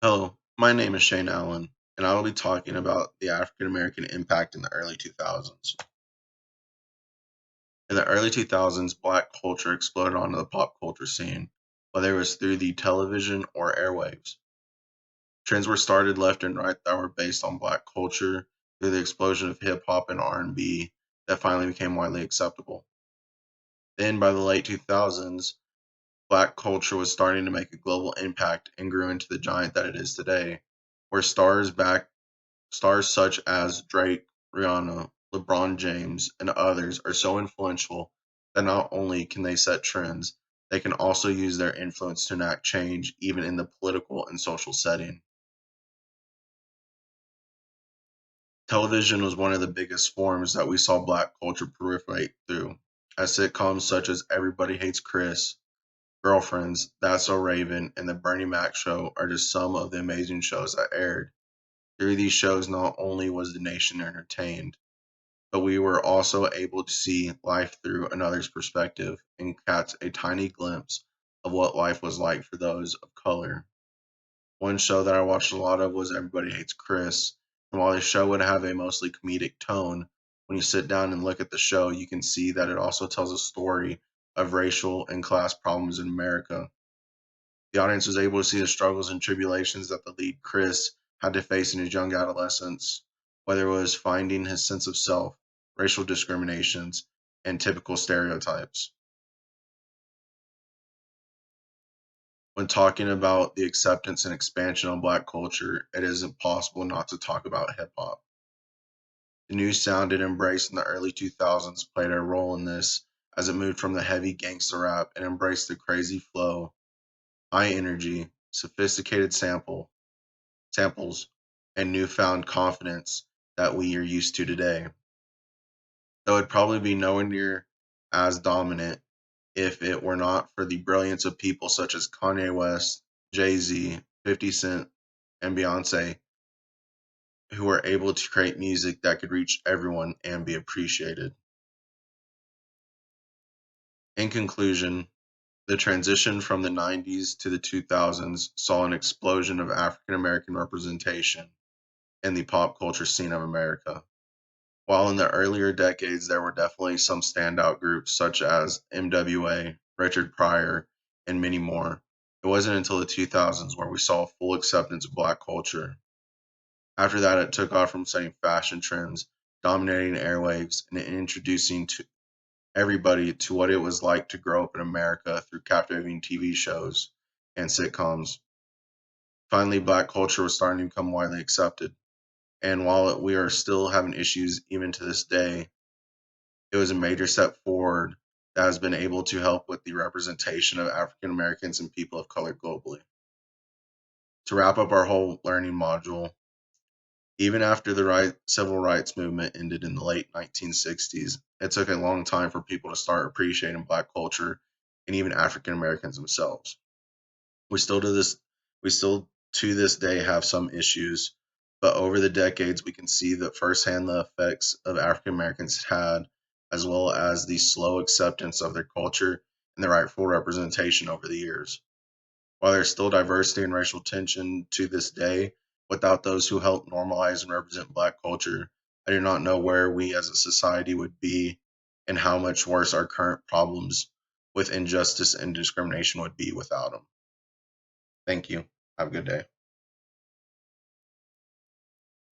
Hello, my name is Shane Allen, and I will be talking about the African American impact in the early 2000s. In the early 2000s, Black culture exploded onto the pop culture scene, whether it was through the television or airwaves. Trends were started left and right that were based on Black culture through the explosion of hip hop and R&B that finally became widely acceptable. Then, by the late 2000s, Black culture was starting to make a global impact and grew into the giant that it is today, where stars such as Drake, Rihanna, LeBron James, and others are so influential that not only can they set trends, they can also use their influence to enact change even in the political and social setting. Television was one of the biggest forms that we saw Black culture proliferate through, as sitcoms such as Everybody Hates Chris, Girlfriends, That's So Raven, and The Bernie Mac Show are just some of the amazing shows that aired. Through these shows, not only was the nation entertained, but we were also able to see life through another's perspective and catch a tiny glimpse of what life was like for those of color. One show that I watched a lot of was Everybody Hates Chris, and while the show would have a mostly comedic tone, when you sit down and look at the show, you can see that it also tells a story of racial and class problems in America. The audience was able to see the struggles and tribulations that the lead Chris had to face in his young adolescence, whether it was finding his sense of self, racial discriminations, and typical stereotypes. When talking about the acceptance and expansion of Black culture, it is impossible not to talk about hip hop. The new sound it embraced in the early 2000s played a role in this as it moved from the heavy gangster rap and embraced the crazy flow, high energy, sophisticated samples, and newfound confidence that we are used to today. Though it'd probably be nowhere near as dominant if it were not for the brilliance of people such as Kanye West, Jay-Z, 50 Cent, and Beyonce, who were able to create music that could reach everyone and be appreciated. In conclusion, the transition from the 90s to the 2000s saw an explosion of African American representation in the pop culture scene of America. While in the earlier decades there were definitely some standout groups such as MWA, Richard Pryor, and many more, it wasn't until the 2000s where we saw full acceptance of Black culture. After that, it took off from setting fashion trends, dominating airwaves, and introducing to everybody to what it was like to grow up in America through captivating TV shows and sitcoms. Finally, Black culture was starting to become widely accepted. And while we are still having issues even to this day, it was a major step forward that has been able to help with the representation of African Americans and people of color globally. To wrap up our whole learning module, even after the civil rights movement ended in the late 1960s, it took a long time for people to start appreciating Black culture and even African Americans themselves. We still to this we still to this day have some issues, but over the decades we can see that firsthand the effects of African Americans had, as well as the slow acceptance of their culture and the rightful representation over the years. While there's still diversity and racial tension to this day, without those who help normalize and represent Black culture, I do not know where we as a society would be and how much worse our current problems with injustice and discrimination would be without them. Thank you. Have a good day.